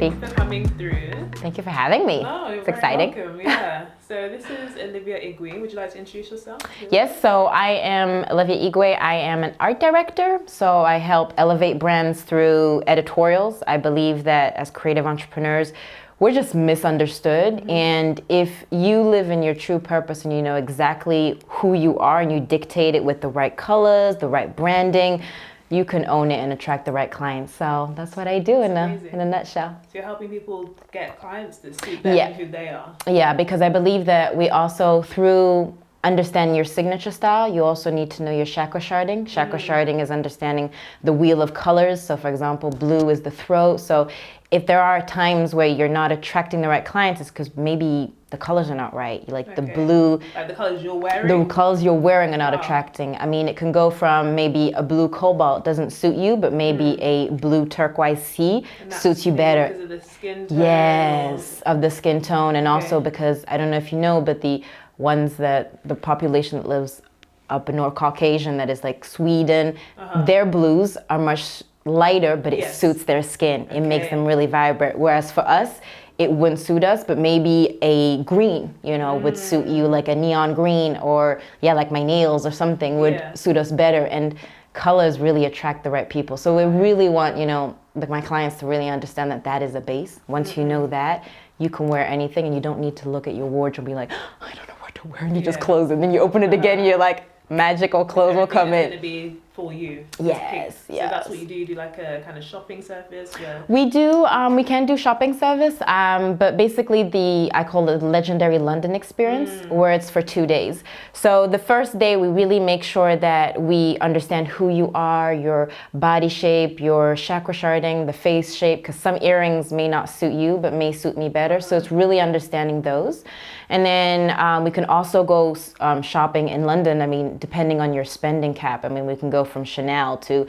Videography. Thanks for coming through. Thank you for having me. Oh, you're it's very exciting. welcome. Yeah. So this is Olivia Igwe. Would you like to introduce yourself? Yes, so I am Olivia Igwe. I am an art director. So I help elevate brands through editorials. I believe that as creative entrepreneurs, we're just misunderstood. And if you live in your true purpose and you know exactly who you are and you dictate it with the right colors, the right branding, you can own it and attract the right clients. So that's what I do in a nutshell. So you're helping people get clients that suit them and who they are. Yeah, because I believe that we also, through understanding your signature style, you also need to know your chakra sharding. Chakra sharding is understanding the wheel of colors. So for example, blue is the throat. So if there are times where you're not attracting the right clients, it's because maybe the colors are not right. Like the blue, like the colors you're wearing. The colors you're wearing are not attracting. I mean, it can go from maybe a blue cobalt doesn't suit you, but maybe a blue turquoise sea suits you better. Because of the skin tone. Yes, of the skin tone, and also because, I don't know if you know, but the ones that the population that lives up in North Caucasian, that is like Sweden, their blues are much lighter, but it suits their skin. It makes them really vibrant. Whereas for us, it wouldn't suit us, but maybe a green, you know, would suit you, like a neon green, or like my nails or something would suit us better. And colors really attract the right people. So we really want, you know, my clients to really understand that that is a base. Once you know that, you can wear anything and you don't need to look at your wardrobe and be like, oh, I don't know what to wear, and you just close it and then you open it again and you're like, magical clothes will come in. It's going to be for you. Yes, So that's what you do. You do like a kind of shopping service? Yeah. We do. We can do shopping service, but basically I call it the Legendary London Experience, where it's for 2 days. So the first day, we really make sure that we understand who you are, your body shape, your chakra sharding, the face shape, because some earrings may not suit you, but may suit me better. So it's really understanding those. And then we can also go shopping in London. I mean, depending on your spending cap. I mean, we can go from Chanel to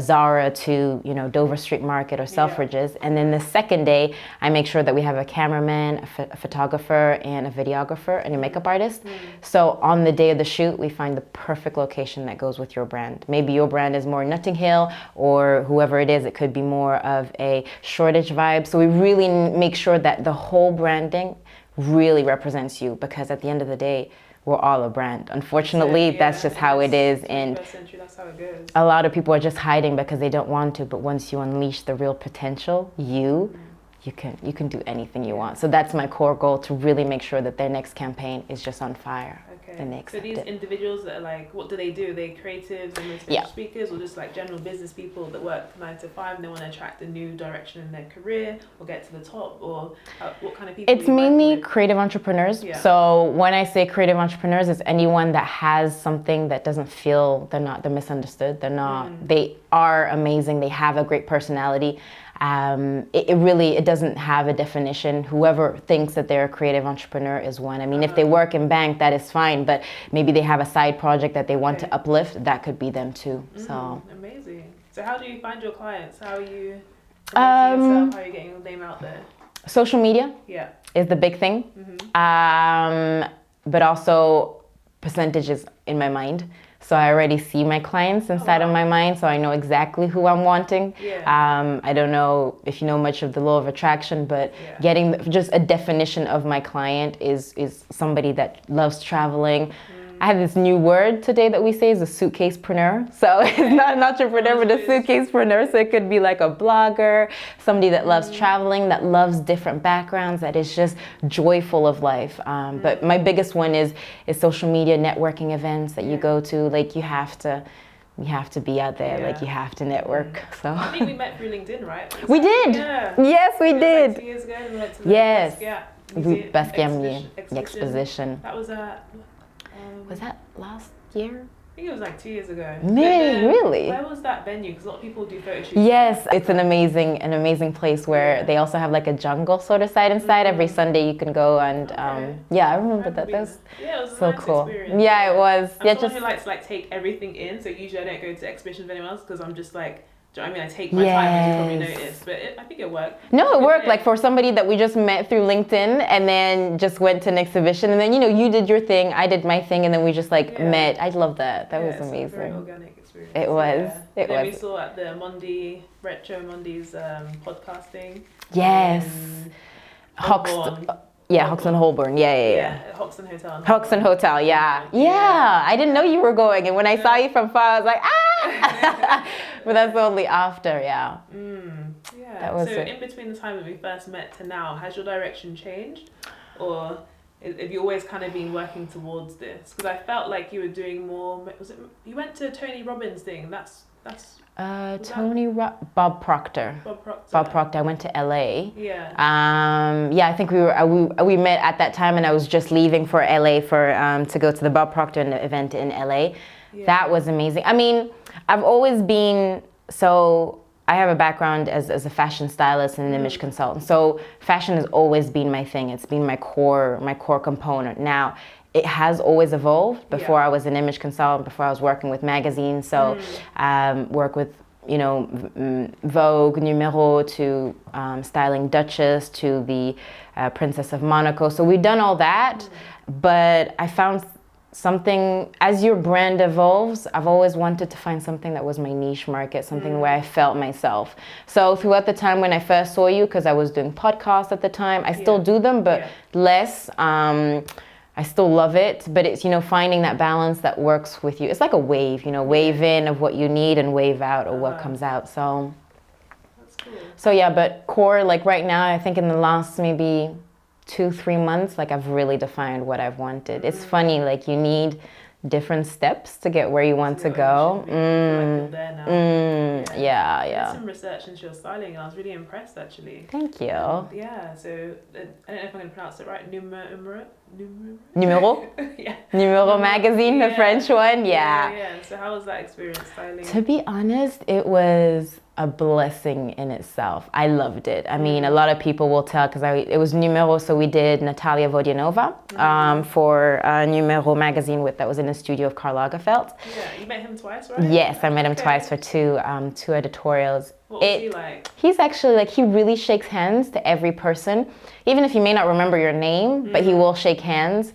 Zara to, you know, Dover Street Market or Selfridges. And then the second day, I make sure that we have a cameraman, a photographer, and a videographer, and a makeup artist. So on the day of the shoot, we find the perfect location that goes with your brand. Maybe your brand is more Notting Hill, or whoever it is, it could be more of a Shoreditch vibe. So we really make sure that the whole branding really represents you, because at the end of the day, we're all a brand. Unfortunately, that's just how it is. And that's how it goes. A lot of people are just hiding because they don't want to. But once you unleash the real potential, you can do anything you want. So that's my core goal, to really make sure that their next campaign is just on fire. Okay. So these individuals that are like, what do? Are they creatives and motivational speakers, or just like general business people that work 9 to 5 and they want to attract a new direction in their career or get to the top, or what kind of people? It's mainly creative entrepreneurs. So when I say creative entrepreneurs, it's anyone that has something that doesn't feel they're misunderstood. They are amazing. They have a great personality. It doesn't have a definition. Whoever thinks that they're a creative entrepreneur is one. I mean, if they work in bank, that is fine, but maybe they have a side project that they want to uplift, that could be them too. So amazing. So how do you find your clients? How are you promoting yourself? How are you getting your name out there? Social media is the big thing. But also percentages in my mind. So I already see my clients inside of my mind, so I know exactly who I'm wanting. I don't know if you know much of the law of attraction, but getting just a definition of my client is somebody that loves traveling. I have this new word today that we say is a suitcasepreneur. So it's not an entrepreneur, but a suitcasepreneur. So it could be like a blogger, somebody that loves traveling, that loves different backgrounds, that is just joyful of life. But my biggest one is social media, networking events that you go to. Like you have to be out there. Like you have to network. So I think we met through LinkedIn, right? We did. Yes, we did. Like 2 years ago, we went to the Best Yemzi exposition. That was at. Was that last year? I think it was like 2 years ago. Really? Where was that venue? Because a lot of people do photo shoots. Yes, it's an amazing place where they also have like a jungle sort of side inside. Every Sunday you can go and I remember that. That was so nice cool. Experience. Yeah, it was. I'm someone who likes to like take everything in. So usually I don't go to exhibitions with anyone else because I'm just like, Do you know what I mean? I take my time, as you probably noticed, but I think it worked. No, it worked. Like for somebody that we just met through LinkedIn and then just went to an exhibition, and then you did your thing, I did my thing, and then we just met. I love that. That was amazing. It's a very organic experience. It was. It was. Then we saw at the Mondi Retro Mondi's podcasting. Yes. Hoxton Holborn. Yeah. Hoxton Hotel. Hoxton Hotel. Yeah. I didn't know you were going, and when I saw you from far, I was like, ah. But that's only after. Yeah. That was so in between the time that we first met to now, has your direction changed, or have you always kind of been working towards this? Because I felt like you were doing more. Was it you went to Tony Robbins' thing? That's. Bob Proctor. Bob Proctor. I went to LA. I think we met at that time, and I was just leaving for LA to go to the Bob Proctor event in LA. That was amazing. I mean, I've always been I have a background as a fashion stylist and an image consultant. So fashion has always been my thing. It's been my core component. Now, it has always evolved. Before I was an image consultant, before I was working with magazines. So work with, Vogue, NUMERO, to styling Duchess, to the Princess of Monaco. So we've done all that, but I found something, as your brand evolves, I've always wanted to find something that was my niche market, something where I felt myself. So throughout the time when I first saw you, because I was doing podcasts at the time, I still do them, but less. I still love it, but it's, finding that balance that works with you. It's like a wave, wave in of what you need and wave out of what comes out. So, that's cool. So but core, like right now, I think in the last maybe 2-3 months, like I've really defined what I've wanted. It's funny, like you need different steps to get where you want to go. I did some research into your styling, and I was really impressed actually. Thank you. So I don't know if I'm going to pronounce it right. NUMERO? Yeah. NUMERO magazine, the French one. Yeah. So how was that experience styling? To be honest, it was a blessing in itself. I loved it. I mean, a lot of people will tell, because it was NUMERO, so we did Natalia Vodianova for NUMERO magazine that was in the studio of Karl Lagerfeld. Yeah, you met him twice, right? Yes, I met him twice for two editorials. What was he like? He's actually he really shakes hands to every person, even if you may not remember your name, but he will shake hands.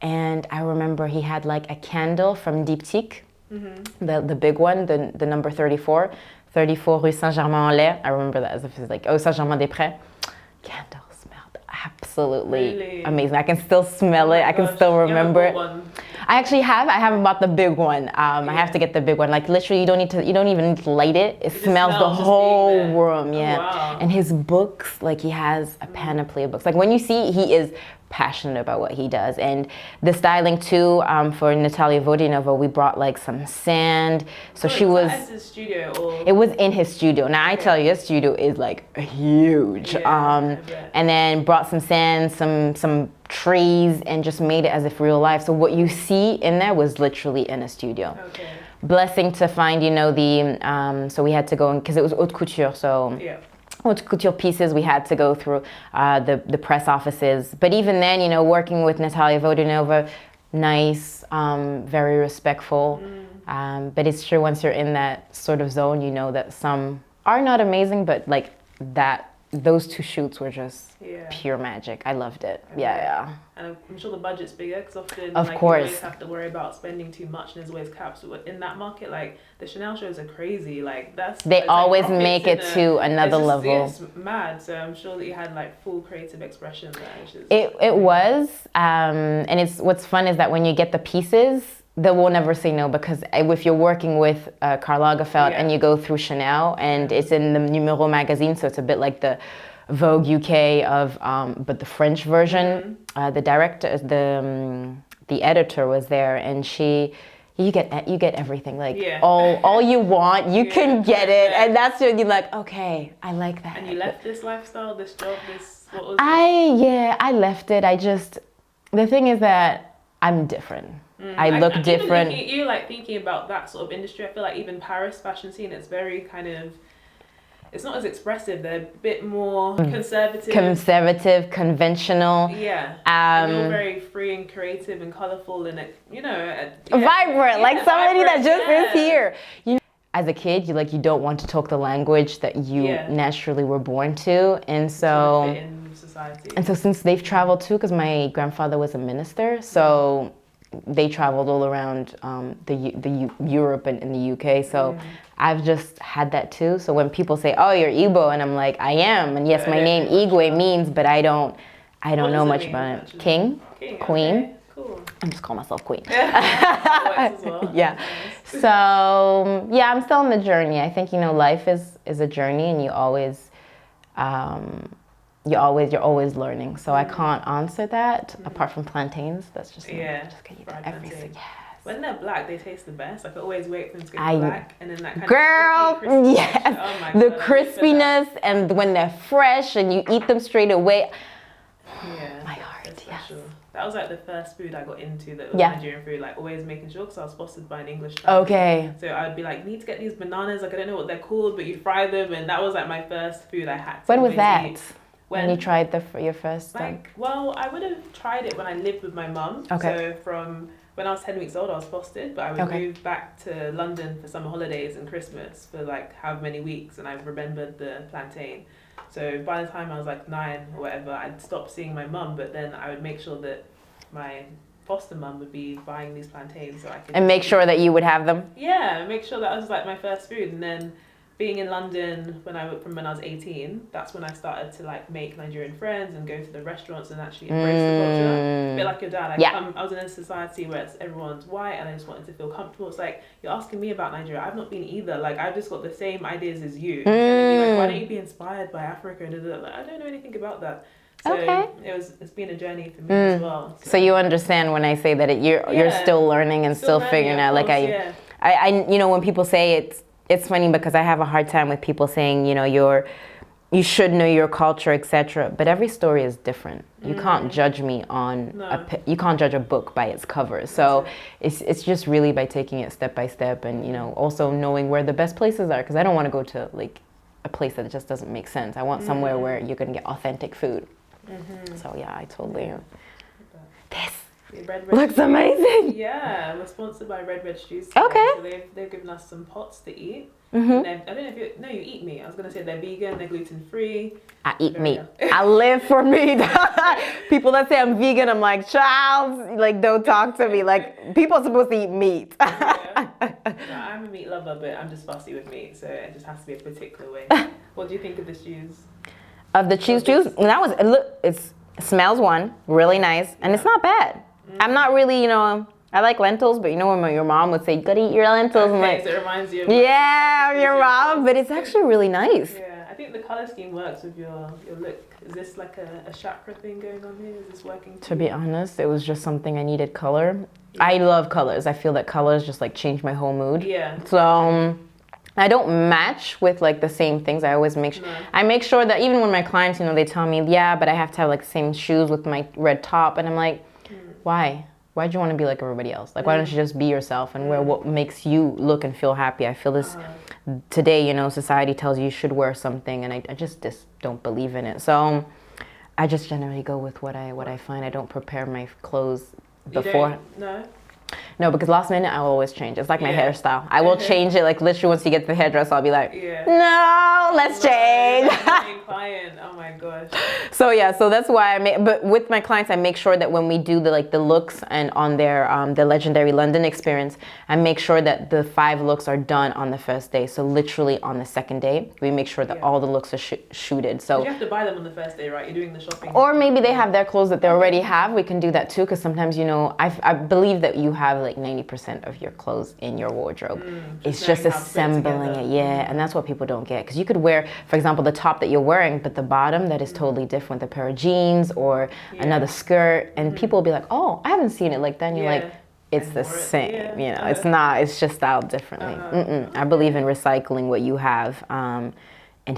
And I remember he had a candle from Diptyque, the big one, the number 34 Rue Saint-Germain-en-Laye. I remember that as if it's Saint-Germain-des-Prés. Candle smelled absolutely amazing. I can still smell it. I can still remember it. I actually haven't bought the big one. I have to get the big one. Like literally, you don't even need to light it. It smells the whole room. Yeah. Oh, wow. And his books, he has a panoply of books. Like when you see, he is passionate about what he does. And the styling too, for Natalia Vodianova, we brought some sand. So she was at his studio, or? It was in his studio. Now I tell you, his studio is huge. And then brought some sand, some trees, and just made it as if real life. So what you see in there was literally in a studio. Okay. Blessing to find, so we had to go, because it was haute couture, so haute couture pieces, we had to go through the press offices. But even then, working with Natalia Vodianova, nice, very respectful. But it's true, once you're in that sort of zone, that some are not amazing, but those two shoots were just pure magic. I loved it. Yeah. And I'm sure the budget's bigger, because often you always have to worry about spending too much, and there's always caps. But in that market, the Chanel shows are crazy. They always make it to another level. It's mad. So I'm sure that you had full creative expression there. Which is it was, and what's fun is that when you get the pieces, they will never say no, because if you're working with Karl Lagerfeld and you go through Chanel, and it's in the NUMERO magazine, so it's a bit like the Vogue UK but the French version. The director, the editor was there, and you get everything. All you want, you can get it, and that's when you're like, okay, I like that. And you left this lifestyle, this job, what was I left it. The thing is that I'm different. I look different. You thinking about that sort of industry. I feel like even Paris fashion scene, it's very kind of, it's not as expressive. They're a bit more conservative, conventional. Yeah. And you're very free and creative and colorful, and vibrant, somebody that just is here. as a kid, you don't want to talk the language that you naturally were born to, and so fit in society. And so since they've traveled too, because my grandfather was a minister, so they traveled all around the Europe and in the UK. So I've just had that too. So when people say, "Oh, you're Igbo," and I'm like, "I am," and yes, my name Igwe means, but I don't know much about it. King, Queen. Okay. Cool. I'm just calling myself Queen. Well. Yeah. So yeah, I'm still on the journey. I think life is a journey, and you're always learning. So I can't answer that apart from plantains. That's just just get you everything. Yes. When they're black, they taste the best. Like I always wait for them to go black, and then that kind of crispy, yes, oh my the God, crispiness, and when they're fresh and you eat them straight away. Yeah, my heart. Yes. That was like the first food I got into that was Nigerian food. Like always making sure, because I was fostered by an English family. Okay. So I'd be like, need to get these bananas. Like I don't know what they're called, but you fry them, and that was like my first food I had. When was that? Eat. When you tried your first well, I would have tried it when I lived with my mum. Okay. So from when I was 10 weeks old, I was fostered, but I would move back to London for summer holidays and Christmas for like however many weeks, and I remembered the plantain. So by the time I was like 9 or whatever, I'd stopped seeing my mum, but then I would make sure that my foster mum would be buying these plantains so I could... And make sure that you would have them? Yeah, make sure that was like my first food. And then being in London when I was 18, that's when I started to like make Nigerian friends and go to the restaurants and actually embrace the culture. A bit like your dad. I was in a society where everyone's white, and I just wanted to feel comfortable. It's like, you're asking me about Nigeria. I've not been either. Like I've just got the same ideas as you. Like, why don't you be inspired by Africa? And like, I don't know anything about that. So it's been a journey for me as well. So you understand when I say that you're still learning and still figuring out. Like I when people say it's funny because I have a hard time with people saying, you should know your culture, etc. But every story is different. You can't judge me on you can't judge a book by its cover. So it's just really by taking it step by step, and also knowing where the best places are, because I don't want to go to like a place that just doesn't make sense. I want somewhere where you're gonna get authentic food. So yeah, I totally. This looks amazing. Yeah, we're sponsored by Red Stews. Okay. So they've given us some pots to eat. And I don't know if you eat meat. I was gonna say they're vegan, they're gluten free. I eat meat. I live for meat. People that say I'm vegan, I'm like, child, like don't talk to me. Like people are supposed to eat meat. So I'm a meat lover, but I'm just fussy with meat, so it just has to be a particular way. What do you think of the stews? Of the cheese juice? That was it smells really nice, and it's not bad. I'm not really, I like lentils, but when your mom would say, you gotta eat your lentils. Okay, I'm like, so it reminds you of your mom, but it's actually really nice. Yeah, I think the color scheme works with your look. Is this like a chakra thing going on here? Is this working? To be honest, it was just something I needed color. Yeah. I love colors. I feel that colors just like change my whole mood. Yeah. So I don't match with like the same things. I always make sure I make sure that even when my clients, they tell me, yeah, but I have to have like the same shoes with my red top, and I'm like, why? Why do you want to be like everybody else? Like, why don't you just be yourself and wear what makes you look and feel happy? I feel this today, society tells you should wear something, and I just don't believe in it. So I just generally go with what I find. I don't prepare my clothes before. No, because last minute I will always change. It's like my hairstyle. I will change it like literally once you get to the hairdresser, I'll be like, no, let's change. Client. Oh my gosh. So yeah, so that's why but with my clients, I make sure that when we do the looks and on their the legendary London experience, I make sure that the 5 looks are done on the first day. So literally on the second day, we make sure that all the looks are shooted. So you have to buy them on the first day, right? You're doing the shopping. Or maybe they have their clothes that they already have. We can do that too, because sometimes I believe that you have like 90% of your clothes in your wardrobe. It's just assembling it, and that's what people don't get, because you could wear, for example, the top that you're wearing, but the bottom that is totally different, a pair of jeans or another skirt, and people will be like, oh, I haven't seen it like that, and you're like, it's the same, it's not, it's just styled differently. I believe in recycling what you have, and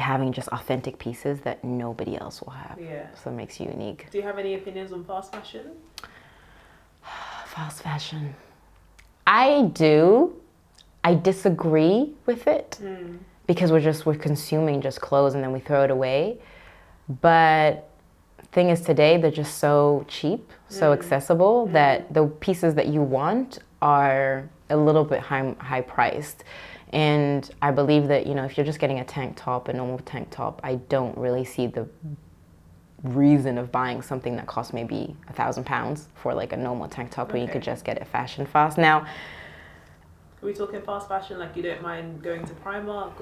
having just authentic pieces that nobody else will have. So it makes you unique. Do you have any opinions on fast fashion? Fast fashion. I do. I disagree with it because we're consuming just clothes and then we throw it away. But thing is, today they're just so cheap, so accessible that the pieces that you want are a little bit high priced. And I believe that, you know, if you're just getting a tank top, a normal tank top, I don't really see the reason of buying something that costs maybe £1,000 for like a normal tank top when you could just get it fashion fast. Now, are we talking fast fashion, like you don't mind going to Primark?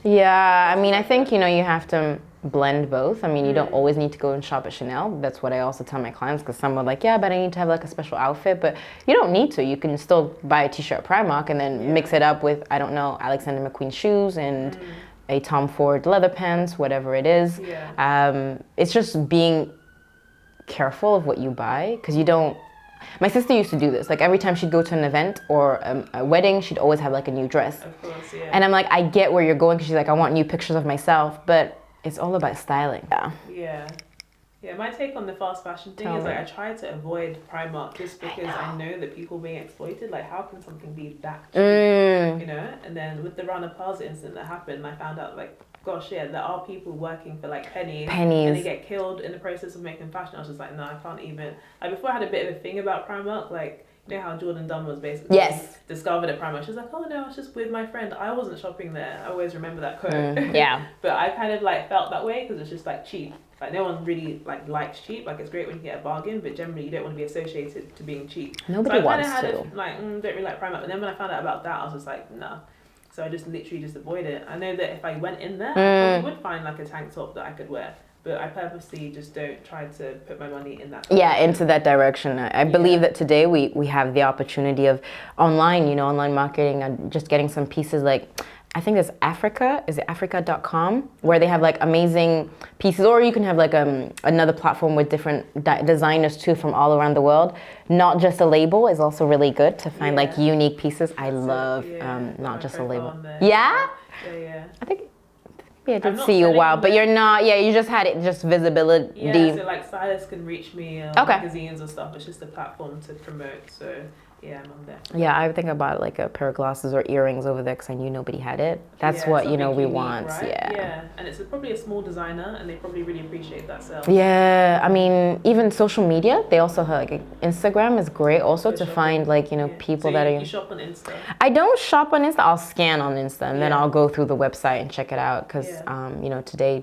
Yeah, I mean, I think, you know, you have to blend both. I mean, you don't always need to go and shop at Chanel. That's what I also tell my clients, because some are like, yeah, but I need to have like a special outfit. But you don't need to. You can still buy a t-shirt at Primark and then mix it up with, I don't know, Alexander McQueen shoes and a Tom Ford leather pants, whatever it is. It's just being careful of what you buy, because you don't. My sister used to do this. Like every time she'd go to an event or a wedding, she'd always have like a new dress. Of course, yeah. And I'm like, I get where you're going, because she's like, I want new pictures of myself, but it's all about styling. Yeah, my take on the fast fashion thing is like I try to avoid Primark just because I know that people being exploited. Like, how can something be that cheap? You know? And then with the Rana Plaza incident that happened, I found out like, gosh, yeah, there are people working for like pennies, and they get killed in the process of making fashion. I was just like, no, I can't even. Like before, I had a bit of a thing about Primark, like. You know how Jordan Dunn was basically discovered at Primark. She was like, oh no, I was just with my friend. I wasn't shopping there. I always remember that quote. But I kind of like felt that way because it's just like cheap. Like no one really like likes cheap. Like it's great when you get a bargain, but generally you don't want to be associated to being cheap. Nobody wants to. So I kind of had like, don't really like Primark. But then when I found out about that, I was just like, no. So I just literally just avoid it. I know that if I went in there, I probably would find like a tank top that I could wear. But I purposely just don't try to put my money in that direction. Yeah, into that direction. I believe that today we have the opportunity of online, you know, online marketing and just getting some pieces like, I think it's Africa, is it Africa.com, where they have like amazing pieces, or you can have like another platform with different designers too from all around the world. Not just a label is also really good to find like unique pieces. I love not just a label. Yeah? I think I did see you a while, but you're not, you just had it, just visibility. Yeah, so like stylists can reach me, magazines and stuff. It's just a platform to promote, so yeah, I'm on there. Yeah, I think I bought like a pair of glasses or earrings over there because I knew nobody had it. That's what, you know, we want. Right? Yeah, and it's probably a small designer and they probably really appreciate that sale. Yeah, I mean, even social media, they also have like Instagram is great also to find like, you know, people that are... You shop on Insta? I don't shop on Insta, I'll scan on Insta and then I'll go through the website and check it out because, you know, today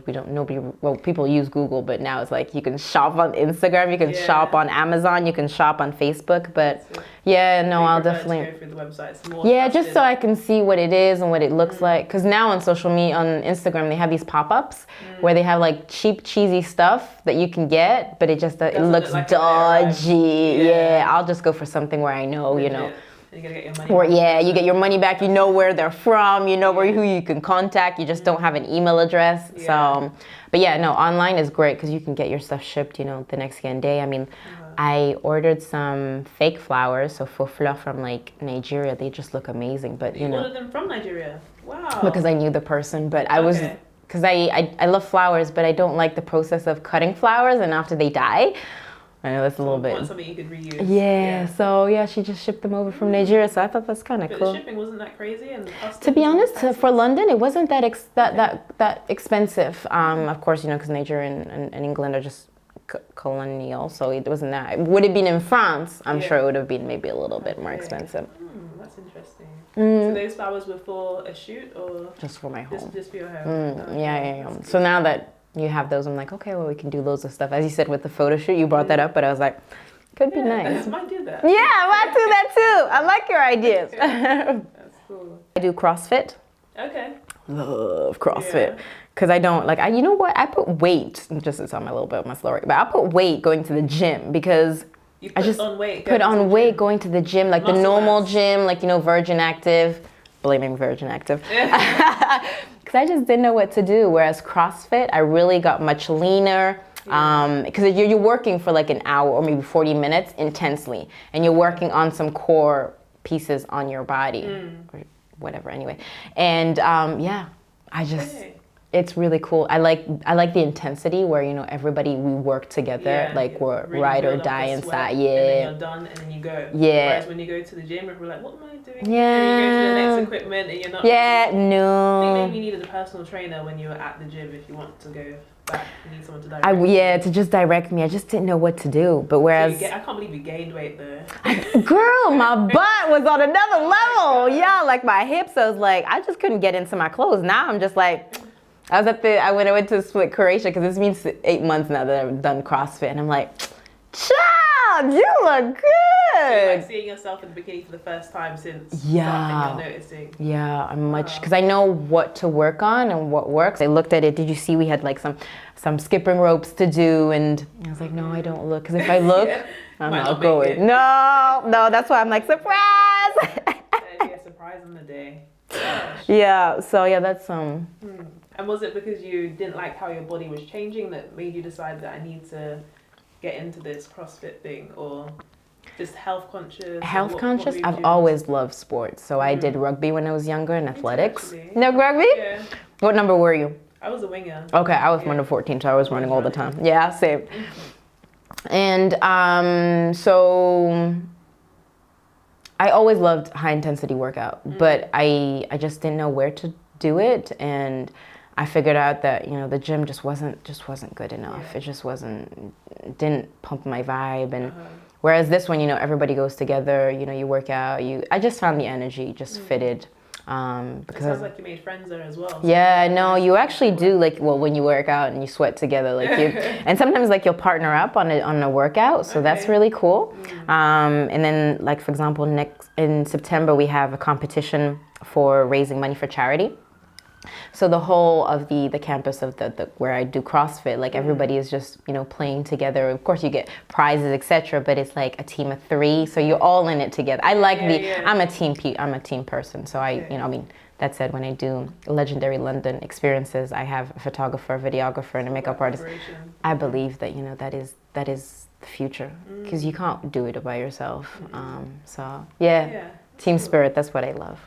people use Google, but now it's like you can shop on Instagram, you can shop on Amazon, you can shop on Facebook, but I'll definitely go through the websites more. Just so I can see what it is and what it looks like. Because now on social media, on Instagram, they have these pop-ups where they have like cheap, cheesy stuff that you can get, but it just it looks like dodgy. I'll just go for something where I know, you know. You're gonna get your money back. You get your money back. You know where they're from. You know who you can contact. You just don't have an email address. So, but online is great because you can get your stuff shipped, you know, the next day. I mean. I ordered some fake flowers, so faux fleurs from like Nigeria. They just look amazing, but you know. Ordered them from Nigeria? Wow. Because I knew the person, but I was, because I love flowers, but I don't like the process of cutting flowers and after they die. I know that's a little bit. Want something you could reuse. So she just shipped them over from Nigeria, so I thought that's kind of cool. But the shipping wasn't that crazy, and the customs. To be honest, for London, it wasn't that expensive. Of course, you know, because Nigeria and England are just colonial, so it wasn't that. Would it been in France? I'm sure it would have been maybe a little bit more expensive. That's interesting. So those flowers were for a shoot or just for my home? Just for your home. Yeah. So now that you have those, I'm like, okay, well, we can do loads of stuff. As you said with the photo shoot, you brought that up, but I was like, could be nice. I might do that. Yeah, I might do that too. I like your ideas. That's cool. I do CrossFit. Okay. Love CrossFit. Because I don't, like, you know what? I put weight, just to tell me a little bit of my story, but I put weight going to the gym because I just put on weight going to the gym, like the normal gym, like, you know, Virgin Active, blaming Virgin Active. Because I just didn't know what to do. Whereas CrossFit, I really got much leaner. Because you're working for like an hour or maybe 40 minutes intensely, and you're working on some core pieces on your body or whatever anyway. And it's really cool. I like the intensity where, you know, we work together, like we're really ride or die inside. And then you're done and then you go. Whereas when you go to the gym, we're like, what am I doing? And you go to the next equipment and you're not. No. I think maybe you needed a personal trainer when you were at the gym if you want to go back. You need someone to direct you. Yeah, to just direct me. I just didn't know what to do. But whereas, I can't believe you gained weight though. girl, my butt was on another level. Yeah, like my hips. I was like, I just couldn't get into my clothes. Now I'm just like, when I went to Split, Croatia, because this means 8 months now that I've done CrossFit, and I'm like, child, you look good. So you're like seeing yourself in the bikini for the first time since something you're noticing. Yeah, I'm much, because I know what to work on and what works. I looked at it. Did you see we had like some skipping ropes to do? And I was like, no, I don't look. Because if I look, I'm not going. No, that's why I'm like, surprise. That'd be a surprise on the day. Gosh. Yeah, so yeah, that's And was it because you didn't like how your body was changing that made you decide that I need to get into this CrossFit thing, or just health conscious? Health conscious? I've always loved sports. So I did rugby when I was younger and athletics. No rugby? Yeah. What number were you? I was a winger. Okay, I was number 14, so I was running all the time. Yeah, same. And so I always loved high intensity workout, but I just didn't know where to do it, and I figured out that, you know, the gym just wasn't good enough. It just didn't pump my vibe. And whereas this one, you know, everybody goes together, you know, you work out, I just found the energy just fitted. Because it sounds like you made friends there as well. So yeah, no, you actually do, like, well, when you work out and you sweat together, like and sometimes like you'll partner up on a workout, so that's really cool. And then, like, for example, in September we have a competition for raising money for charity. So the whole of the campus of the where I do CrossFit, like everybody is just, you know, playing together. Of course you get prizes, etc., but it's like a team of 3, so you're all in it together. I like I'm a team person. So I, you know, I mean, that said, when I do Legendary London experiences, I have a photographer, a videographer, and a makeup artist. I believe that, you know, that is the future, because you can't do it by yourself. So yeah, team spirit, that's what I love.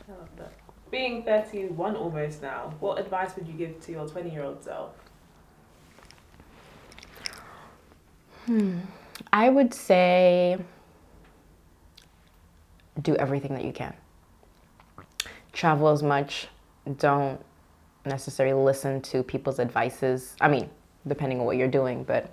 Being 31 almost now, what advice would you give to your 20-year-old self? I would say do everything that you can. Travel as much. Don't necessarily listen to people's advices. I mean, depending on what you're doing, but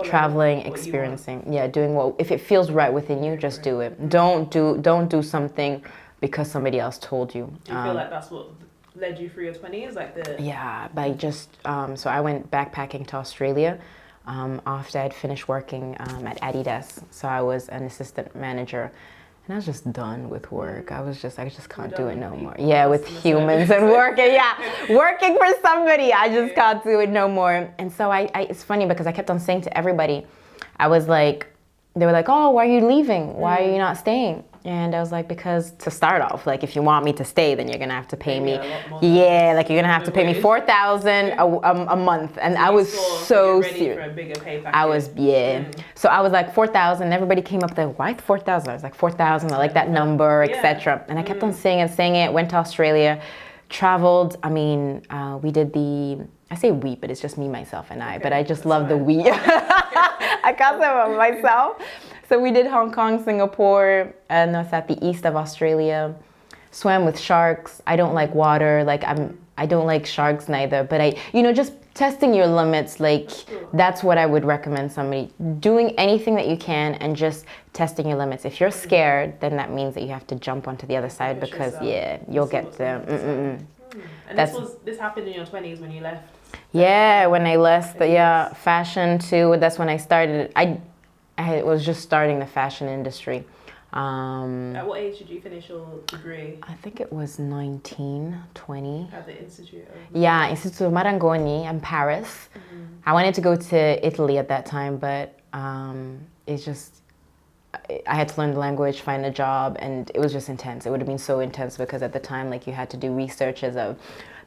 traveling, experiencing, doing what, if it feels right within you, just do it. Don't do something because somebody else told you. Do you feel like that's what led you through your 20s? Yeah, by just, so I went backpacking to Australia after I'd finished working at Adidas. So I was an assistant manager, and I was just done with work. I just can't do it no more. Yeah, with humans and working, working for somebody, I just can't do it no more. And so it's funny because I kept on saying to everybody, I was like, they were like, oh, why are you leaving? Why are you not staying? And I was like, because to start off, like, if you want me to stay, then you're gonna have to pay me. Yeah, like you're gonna have to pay me $4,000 a month, and I was so serious. For a bigger pay package. I was So I was like 4,000. Everybody came up there. Why 4,000? I was like 4,000. I like that number, etc. And I kept on saying it. Went to Australia, traveled. I mean, we did I say we, but it's just me, myself, and I. But I just love the we. I can't say about myself. So we did Hong Kong, Singapore, and that's at the east of Australia. Swam with sharks. I don't like water. Like I don't like sharks neither. But just testing your limits. Like that's what I would recommend somebody doing, anything that you can, and just testing your limits. If you're scared, then that means that you have to jump onto the other side because you'll get there. And this happened in your 20s when you left. Yeah, when I left, fashion too. That's when I started. I was just starting the fashion industry. At what age did you finish your degree? I think it was 19, 20. At the Institute of... Yeah, Institute of Marangoni in Paris. I wanted to go to Italy at that time, but it's just, I had to learn the language, find a job, and it was just intense. It would have been so intense because at the time, like, you had to do researches of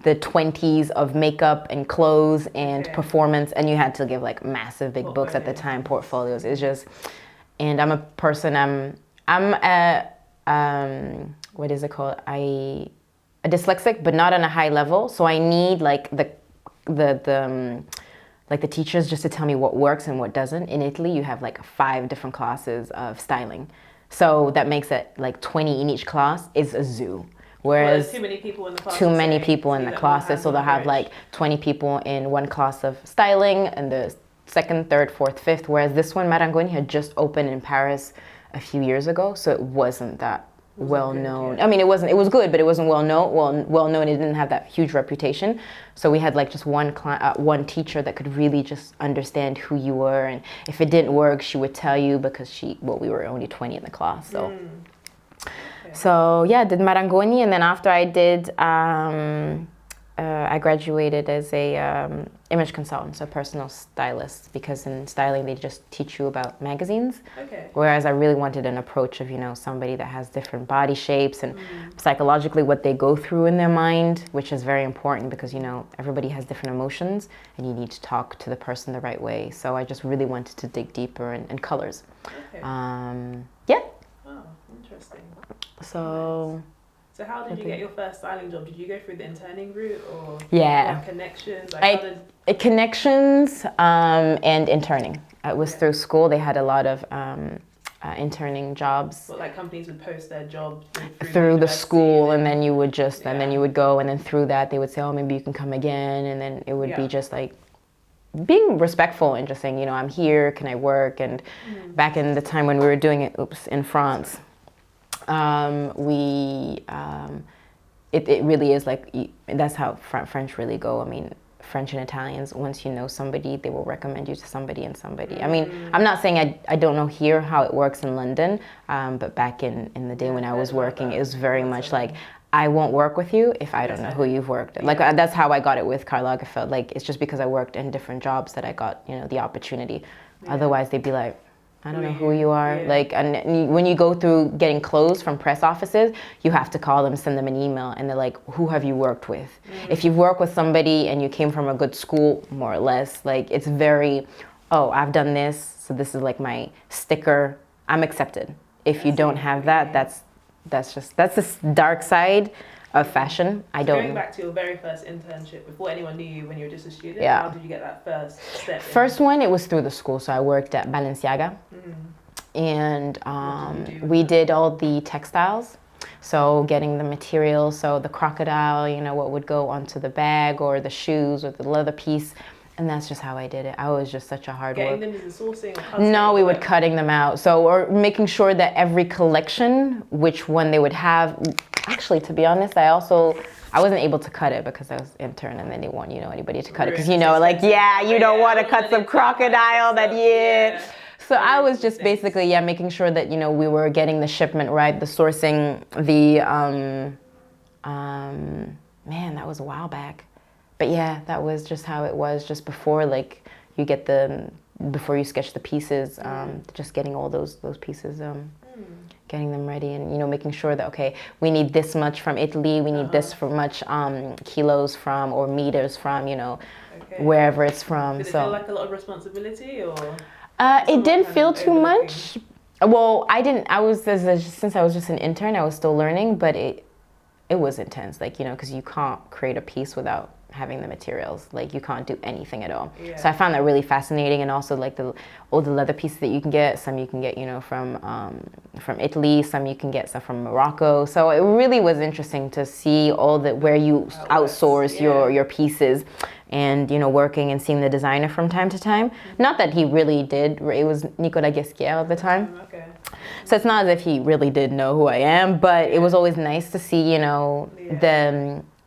the 20s of makeup and clothes and performance, and you had to give like massive big books at the time, portfolios. It's just, and I'm a person, I'm a, what is it called? A dyslexic, but not on a high level. So I need like the teachers just to tell me what works and what doesn't. In Italy, you have like 5 different classes of styling. So that makes it like 20 in each class is a zoo. Whereas too many people in the class. Too many people in the classes, so they'll have like 20 people in one class of styling, and the second, third, fourth, fifth. Whereas this one, Marangoni, had just opened in Paris a few years ago, so it wasn't that well known. Yeah. I mean, it was good, but it wasn't well known. It didn't have that huge reputation. So we had like just one teacher that could really just understand who you were, and if it didn't work, she would tell you, because we were only 20 in the class. So so yeah, I did Marangoni, and then after I did I graduated as a image consultant, so personal stylist, because in styling they just teach you about magazines. Okay. Whereas I really wanted an approach of, somebody that has different body shapes and psychologically what they go through in their mind, which is very important because, everybody has different emotions and you need to talk to the person the right way. So I just really wanted to dig deeper in colors. Okay. Yeah. Oh, interesting. So... Nice. So how did you get your first styling job? Did you go through the interning route, or connections? Connections and interning. It was through school. They had a lot of interning jobs. But like companies would post their jobs through the school, and then you would just and then you would go, and then through that they would say, oh, maybe you can come again, and then it would be just like being respectful and just saying, I'm here, can I work? And back in the time when we were doing it, in France. It really is like, that's how French really go. I mean, French and Italians, once you know somebody, they will recommend you to somebody and somebody. I mean, I'm not saying I don't know here how it works in London, but back in the day when I was working, it was very much like, I won't work with you if I don't know who you've worked with. Like, that's how I got it with Karl Lagerfeld. Like, it's just because I worked in different jobs that I got, the opportunity. Otherwise, they'd be like, I don't know who you are. Yeah. Like, and when you go through getting clothes from press offices, you have to call them, send them an email, and they're like, who have you worked with? If you've worked with somebody and you came from a good school, more or less, like, it's very, oh, I've done this, so this is like my sticker, I'm accepted. If you don't have that, that's the dark side of fashion. Going back to your very first internship, before anyone knew you when you were just a student, how did you get that first step? First one, it was through the school. So I worked at Balenciaga, and we did all the textiles. So getting the materials, so the crocodile, what would go onto the bag, or the shoes, or the leather piece. And that's just how I did it. I was just such a hard worker. Getting them, is the sourcing or cutting? No, we would cutting them out. So, or making sure that every collection, which one they would have. Actually, to be honest, I wasn't able to cut it because I was intern, and then they want anybody to cut it because you don't want to cut some crocodile So I was just basically making sure that we were getting the shipment right, the sourcing, the man, that was a while back. But yeah, that was just how it was just before, like, before you sketch the pieces, just getting all those pieces, getting them ready, and, making sure that, okay, we need this much from Italy, we need this for much kilos from, or meters from, wherever it's from. Did it feel like a lot of responsibility, or? It didn't feel too much. Well, since I was just an intern, I was still learning, but it was intense, like, because you can't create a piece without having the materials. Like, you can't do anything at all. Yeah. So I found that really fascinating, and also like all the leather pieces that you can get. Some you can get, from Italy. Some you can get stuff from Morocco. So it really was interesting to see where you outsource your pieces, and working and seeing the designer from time to time. Not that he really did. It was Nicolas Guesquière at the time. Okay. So it's not as if he really did know who I am, but it was always nice to see,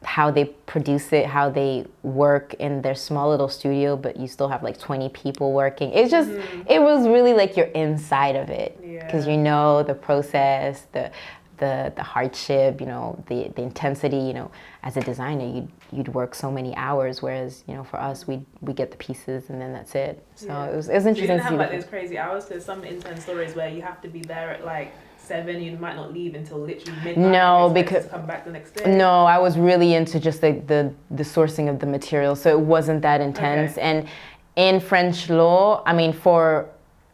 how they produce it, how they work in their small little studio, but you still have like 20 people working. It's just, it was really like you're inside of it, because the process, the hardship, the intensity. As a designer, you'd work so many hours, whereas for us, we get the pieces and then that's it. So it was interesting. You didn't have like those crazy hours. There's some intense stories where you have to be there at like 7, you might not leave until literally midnight. No, because come back the next day. No, I was really into just like the sourcing of the material, so it wasn't that intense. Okay. And in French law, I mean,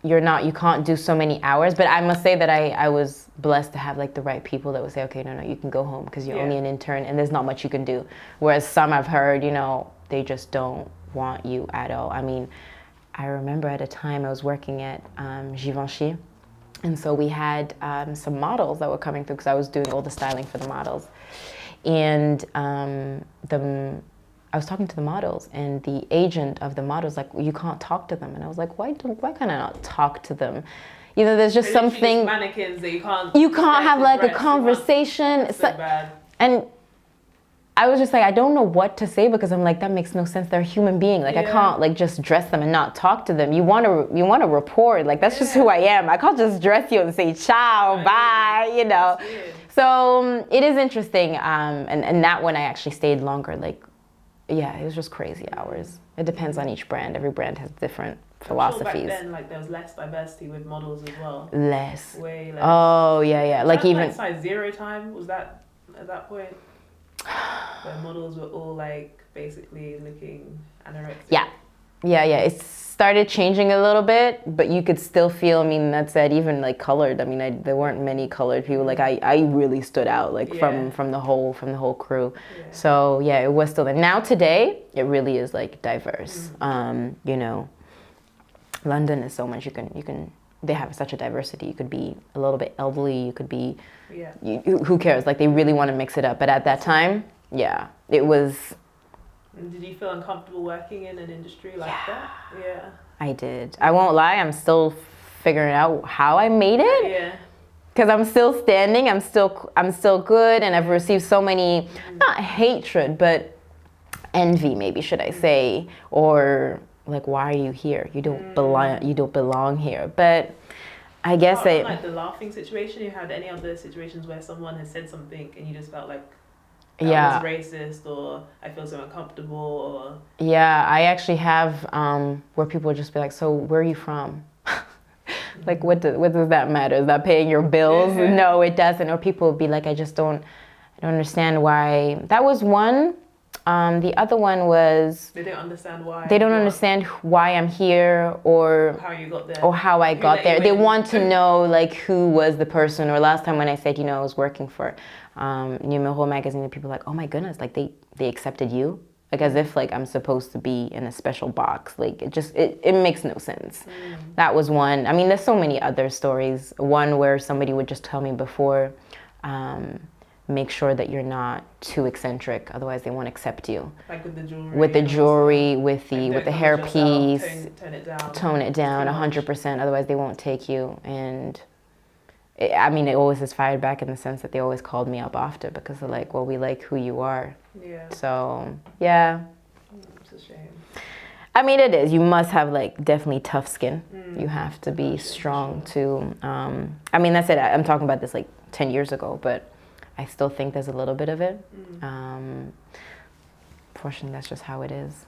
you can't do so many hours, but I must say that I was blessed to have like the right people that would say, okay, no, you can go home because you're only an intern and there's not much you can do. Whereas some I've heard, they just don't want you at all. I mean, I remember at a time I was working at Givenchy. And so we had some models that were coming through, because I was doing all the styling for the models. And I was talking to the models, and the agent of the models like, you can't talk to them. And I was like, why can I not talk to them? You know, there's just something. Mannequins that you can't have like a conversation. It's so bad. And I was just like, I don't know what to say, because I'm like, that makes no sense. They're a human being. Like, I can't like just dress them and not talk to them. You want to rapport. Like, that's just who I am. I can't just dress you and say ciao, bye, you know. So it is interesting. And that one I actually stayed longer. Like, yeah, it was just crazy hours. It depends on each brand. Every brand has different philosophies. I'm sure back then, like, there was less diversity with models as well. Less. Way less. Oh, yeah. Like, even like size 0 time, was that at that point? Where models were all like basically looking anorexic. Yeah. It started changing a little bit, but you could still feel, I mean, that's it, even like colored. I mean, there weren't many colored people. Like, I really stood out, like, from the whole crew. So yeah, it was still there. Now today, it really is like diverse. You know, London is so much, they have such a diversity. You could be a little bit elderly, you could be, who cares? Like, they really want to mix it up. But at that time, it was. And did you feel uncomfortable working in an industry like that? Yeah. I did. I won't lie, I'm still figuring out how I made it. Yeah. Because I'm still standing, I'm still good, and I've received so many, not hatred, but envy, maybe should I say, or like, why are you here? You don't belong here. But I guess like the laughing situation, you had any other situations where someone has said something and you just felt like that was racist, or I feel so uncomfortable, or I actually have where people would just be like, so where are you from? Like, what does that matter? Is that paying your bills? No, it doesn't. Or people would be like, I don't understand why. That was one. The other one was they don't understand why. They don't understand why I'm here, or how you got there, or how I got there. They want to know like who was the person. Or last time when I said, you know, I was working for NUMERO magazine, and people were like, oh my goodness, like they accepted you, like as if like I'm supposed to be in a special box. Like it makes no sense. That was one. I mean, there's so many other stories. One where somebody would just tell me before, make sure that you're not too eccentric, otherwise they won't accept you. Like with the jewelry. With the jewelry, with the hairpiece. Tone it down. 100%. Otherwise they won't take you. And I mean, it always is fired back in the sense that they always called me up after, because they're like, well, we like who you are. Yeah. So yeah. It's a shame. I mean, it is. You must have like definitely tough skin. You have to be strong too. I mean, that's it. I'm talking about this like 10 years ago, but I still think there's a little bit of it. Fortunately, that's just how it is.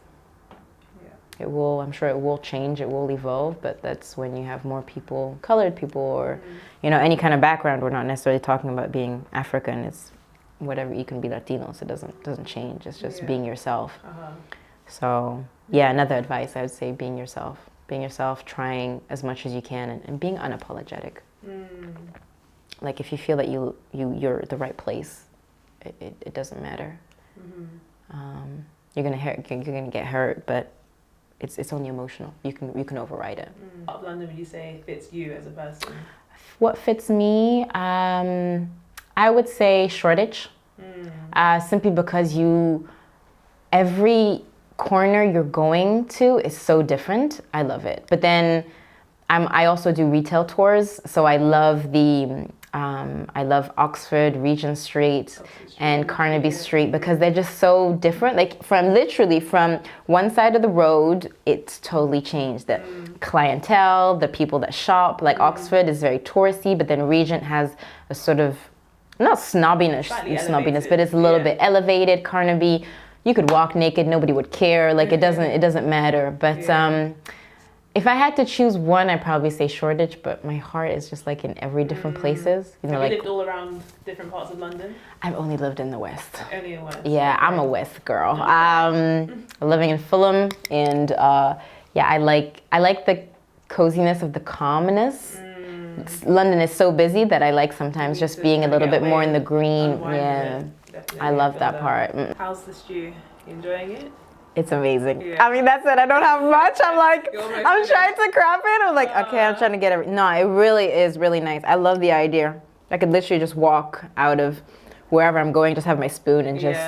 Yeah. I'm sure it will change, it will evolve, but that's when you have more people, colored people, or, you know, any kind of background. We're not necessarily talking about being African. It's whatever, you can be Latino, so it doesn't change. It's just being yourself. So, yeah, another advice, I would say being yourself. Being yourself, trying as much as you can, and being unapologetic. Like, if you feel that you're at the right place, it doesn't matter. You're gonna get hurt, but it's only emotional. You can override it. What of London would you say fits you as a person? What fits me? I would say Shoreditch. Simply because every corner you're going to is so different. I love it. But then I also do retail tours, so I love I love Oxford, Regent Street, and Carnaby Street, because they're just so different. Like, literally from one side of the road, it's totally changed. The clientele, the people that shop, like Oxford is very touristy, but then Regent has a sort of, not snobbiness, but it's a little bit elevated. Carnaby, you could walk naked, nobody would care. Like, it doesn't matter. But if I had to choose one, I'd probably say Shoreditch, but my heart is just like in every different places. You know, have like, you lived all around different parts of London? I've only lived in the West. Only in West. Yeah, I'm a West girl. Living in Fulham, and I like the coziness of the calmness. London is so busy that I like sometimes just being a little bit more in the green. Yeah, I love that part. How's the stew? You enjoying it? It's amazing. Yeah. I mean, that's it. I don't have much. I'm like, I'm trying to crap it. I'm like, okay, I'm trying to get it. No, it really is really nice. I love the idea. I could literally just walk out of wherever I'm going, just have my spoon and just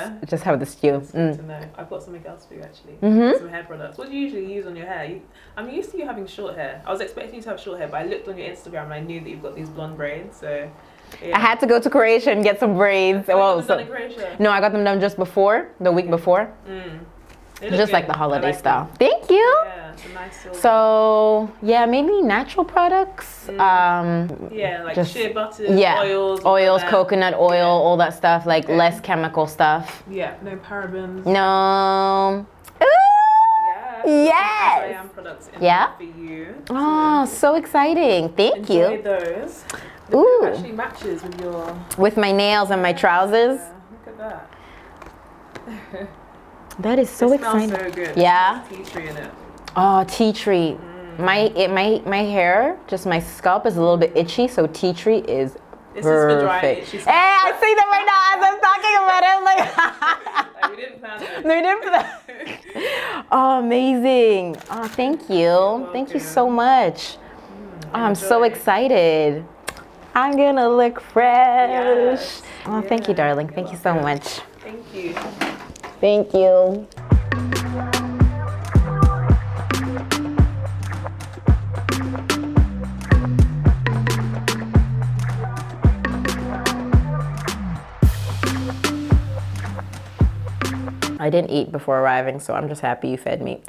have the stew. That's good to know. I've got something else for you actually. Some hair products. What do you usually use on your hair? I'm used to you having short hair. I was expecting you to have short hair, but I looked on your Instagram and I knew that you've got these blonde braids. So yeah. I had to go to Croatia and get some braids. Well, done in Croatia? No, I got them done just before, the week before. Just good. Like the holiday style. Them. Thank you. Yeah, it's a nice silver. So yeah, maybe natural products. Yeah, like just, shea butters, oils, coconut oil, all that stuff. Like less chemical stuff. Yeah, no parabens. No. Yes. I am products in for you. Oh, so exciting! Thank you. Enjoy those. Ooh. It actually matches with your. With my nails and my trousers. Yeah, look at that. That is so exciting. Smells so good. Yeah. Tea tree in it. Oh, tea tree. My hair, just my scalp is a little bit itchy, so tea tree is this perfect. Is for dry itchy Hey, I see them right now as I'm talking about it. I'm like, like we didn't plan this. No, we didn't plan. Oh, amazing. Oh, thank you. Thank you so much. I'm so excited. I'm gonna look fresh. Yes. Oh, thank you, darling. Thank you so much. Thank you. Thank you. I didn't eat before arriving, so I'm just happy you fed me.